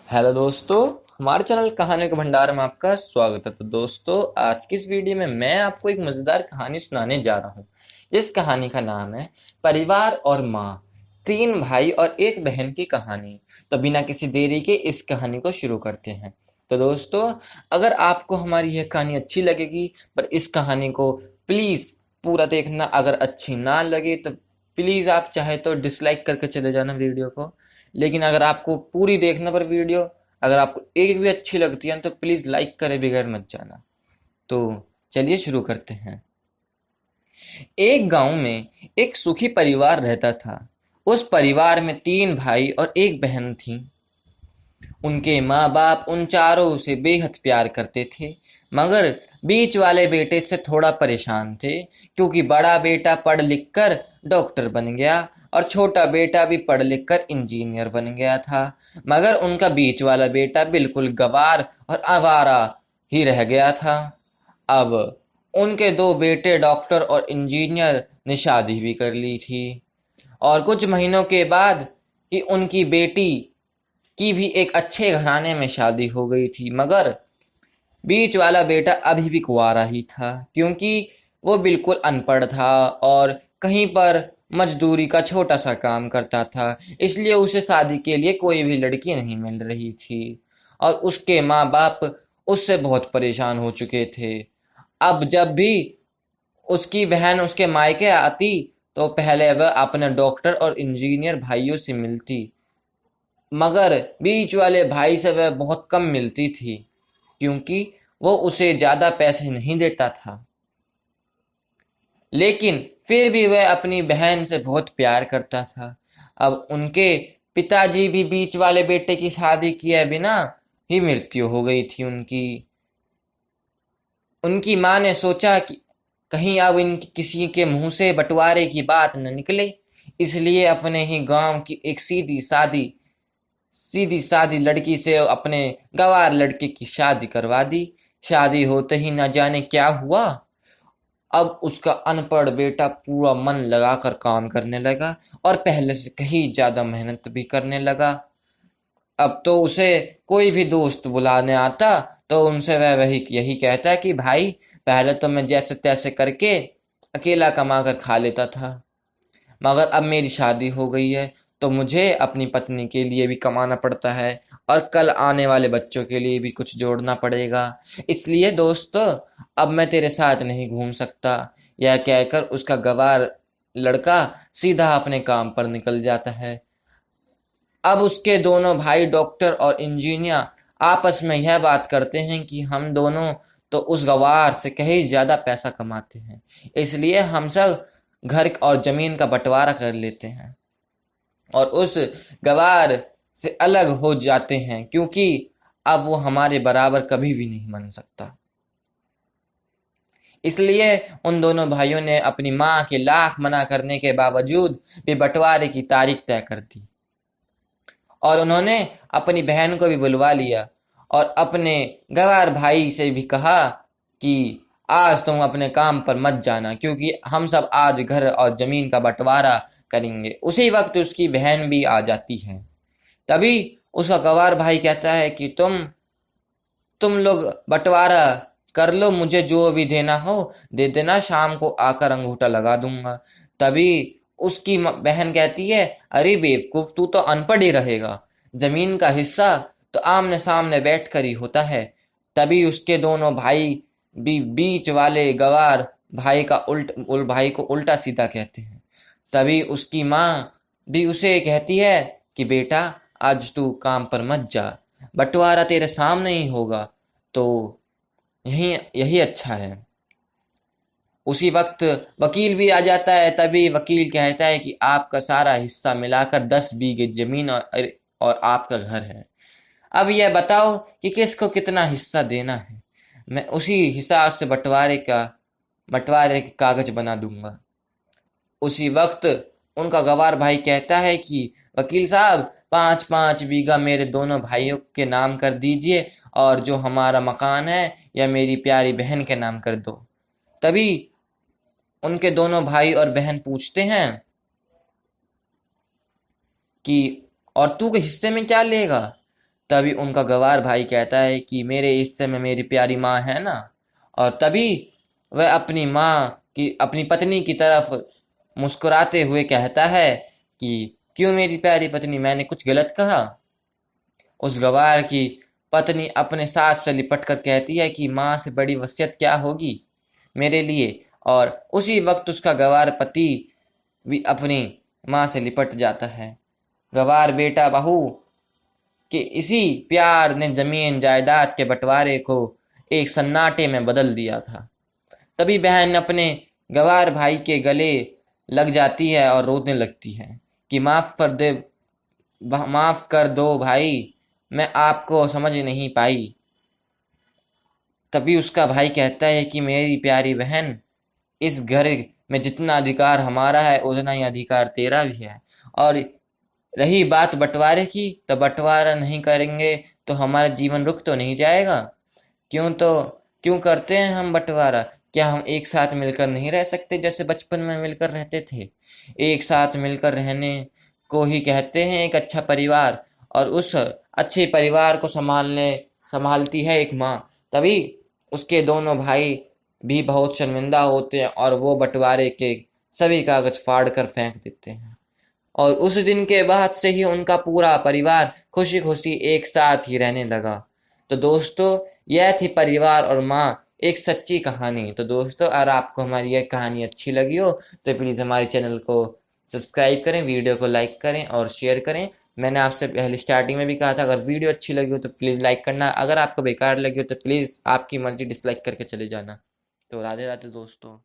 Hello दोस्तों। हमारे channel कहानी के भंडार में आपका स्वागत है। तो दोस्तों, आज की इस वीडियो में मैं आपको एक मज़ेदार कहानी सुनाने जा रहा हूँ। जिस कहानी का नाम है परिवार और माँ, तीन भाई और एक बहन की कहानी। तो बिना किसी देरी के इस कहानी को शुरू करते हैं। तो दोस्तों, अगर आपको हमारी यह कहानी अच्छी लगेगी, पर इस कहानी को प्लीज़ पूरा देखना। अगर अच्छी ना लगे तो प्लीज़ आप चाहे तो डिसलाइक करके चले जाना वीडियो को। लेकिन अगर आपको पूरी देखने पर वीडियो, अगर आपको एक भी अच्छी लगती है तो प्लीज लाइक करे बगैर मत जाना। तो चलिए शुरू करते हैं। एक गांव में एक सुखी परिवार रहता था। उस परिवार में तीन भाई और एक बहन थी। उनके माँ बाप उन चारों से बेहद प्यार करते थे, मगर बीच वाले बेटे से थोड़ा परेशान थे, क्योंकि बड़ा बेटा पढ़ लिख कर डॉक्टर बन गया और छोटा बेटा भी पढ़ लिख कर इंजीनियर बन गया था। मगर उनका बीच वाला बेटा बिल्कुल गवार और आवारा ही रह गया था। अब उनके दो बेटे डॉक्टर और इंजीनियर ने शादी भी कर ली थी, और कुछ महीनों के बाद कि उनकी बेटी की भी एक अच्छे घराने में शादी हो गई थी। मगर बीच वाला बेटा अभी भी कुंवारा ही था, क्योंकि वो बिल्कुल अनपढ़ था और कहीं पर मजदूरी का छोटा सा काम करता था। इसलिए उसे शादी के लिए कोई भी लड़की नहीं मिल रही थी, और उसके माँ बाप उससे बहुत परेशान हो चुके थे। अब जब भी उसकी बहन उसके मायके आती, तो पहले वह अपने डॉक्टर और इंजीनियर भाइयों से मिलती, मगर बीच वाले भाई से वह बहुत कम मिलती थी, क्योंकि वो उसे ज्यादा पैसे नहीं देता था। लेकिन फिर भी वह अपनी बहन से बहुत प्यार करता था। अब उनके पिताजी भी बीच वाले बेटे की शादी किए बिना ही मृत्यु हो गई थी उनकी। उनकी माँ ने सोचा कि कहीं अब इन किसी के मुंह से बंटवारे की बात न निकले, इसलिए अपने ही गांव की एक सीधी सादी लड़की से अपने गंवार लड़के की शादी करवा दी। शादी होते ही न जाने क्या हुआ। अब उसका अनपढ़ बेटा पूरा मन लगाकर काम करने लगा, और पहले से कहीं ज्यादा मेहनत भी करने लगा। अब तो उसे कोई भी दोस्त बुलाने आता, तो उनसे वह वही यही कहता है कि भाई, पहले तो मैं जैसे तैसे करके अकेला कमा कर खा लेता था, मगर अब मेरी शादी हो गई है, तो मुझे अपनी पत्नी के लिए भी कमाना पड़ता है, और कल आने वाले बच्चों के लिए भी कुछ जोड़ना पड़ेगा। इसलिए दोस्त, अब मैं तेरे साथ नहीं घूम सकता। यह कहकर उसका गवार लड़का सीधा अपने काम पर निकल जाता है। अब उसके दोनों भाई डॉक्टर और इंजीनियर आपस में यह बात करते हैं कि हम दोनों तो उस गवार से कहीं ज्यादा पैसा कमाते हैं, इसलिए हम सब घर और जमीन का बंटवारा कर लेते हैं और उस गवार से अलग हो जाते हैं, क्योंकि अब वो हमारे बराबर कभी भी नहीं बन सकता। इसलिए उन दोनों भाइयों ने अपनी माँ के लाख मना करने के बावजूद भी बंटवारे की तारीख तय कर दी, और उन्होंने अपनी बहन को भी बुलवा लिया और अपने गवार भाई से भी कहा कि आज तुम अपने काम पर मत जाना, क्योंकि हम सब आज घर और जमीन का बंटवारा करेंगे। उसी वक्त उसकी बहन भी आ जाती है। तभी उसका गवार भाई कहता है कि तुम लोग बंटवारा कर लो, मुझे जो भी देना हो दे देना, शाम को आकर अंगूठा लगा दूंगा। तभी उसकी बहन कहती है, अरे बेवकूफ, तू तो अनपढ़ ही रहेगा, जमीन का हिस्सा तो आमने सामने बैठ कर ही होता है। तभी उसके दोनों भाई भी बीच वाले गवार भाई का भाई को उल्टा सीधा कहते हैं। तभी उसकी माँ भी उसे कहती है कि बेटा, आज तू काम पर मत जा, बंटवारा तेरे सामने ही होगा, तो यही यही अच्छा है। उसी वक्त वकील भी आ जाता है। तभी वकील कहता है कि आपका सारा हिस्सा मिलाकर 10 बीघे जमीन और आपका घर है। अब यह बताओ कि किसको कितना हिस्सा देना है। मैं उसी हिसाब से बंटवारे के कागज बना दूंगा। उसी वक्त उनका गवार भाई कहता है कि वकील साहब, 5-5 बीघा मेरे दोनों भाइयों के नाम कर दीजिए, और जो हमारा मकान है या मेरी प्यारी बहन के नाम कर दो। तभी उनके दोनों भाई और बहन पूछते हैं कि और तू के हिस्से में क्या लेगा। तभी उनका गवार भाई कहता है कि मेरे हिस्से में मेरी प्यारी माँ है ना। और तभी वह अपनी माँ की अपनी पत्नी की तरफ मुस्कुराते हुए कहता है कि क्यों मेरी प्यारी पत्नी, मैंने कुछ गलत कहा? उस गवार की पत्नी अपने सास से लिपट कर कहती है कि माँ से बड़ी वसीयत क्या होगी मेरे लिए। और उसी वक्त उसका गवार पति भी अपनी माँ से लिपट जाता है। गवार बेटा बहू कि इसी प्यार ने जमीन जायदाद के बंटवारे को एक सन्नाटे में बदल दिया था। तभी बहन अपने गवार भाई के गले लग जाती है और रोने लगती है कि माफ कर दो भाई, मैं आपको समझ नहीं पाई। तभी उसका भाई कहता है कि मेरी प्यारी बहन, इस घर में जितना अधिकार हमारा है उतना ही अधिकार तेरा भी है। और रही बात बंटवारे की, तो बंटवारा नहीं करेंगे तो हमारा जीवन रुक तो नहीं जाएगा। क्यों करते हैं हम बंटवारा? क्या हम एक साथ मिलकर नहीं रह सकते जैसे बचपन में मिलकर रहते थे? एक साथ मिलकर रहने को ही कहते हैं एक अच्छा परिवार। और उस अच्छे परिवार को संभालती है एक माँ। तभी उसके दोनों भाई भी बहुत शर्मिंदा होते हैं और वो बंटवारे के सभी कागज फाड़ कर फेंक देते हैं। और उस दिन के बाद से ही उनका पूरा परिवार खुशी खुशी एक साथ ही रहने लगा। तो दोस्तों, यह थी परिवार और माँ, एक सच्ची कहानी। तो दोस्तों, अगर आपको हमारी यह कहानी अच्छी लगी हो तो प्लीज़ हमारे चैनल को सब्सक्राइब करें, वीडियो को लाइक करें और शेयर करें। मैंने आपसे पहले स्टार्टिंग में भी कहा था, अगर वीडियो अच्छी लगी हो तो प्लीज़ लाइक करना, अगर आपको बेकार लगी हो तो प्लीज़ आपकी मर्जी डिसलाइक करके चले जाना। तो राधे राधे दोस्तों।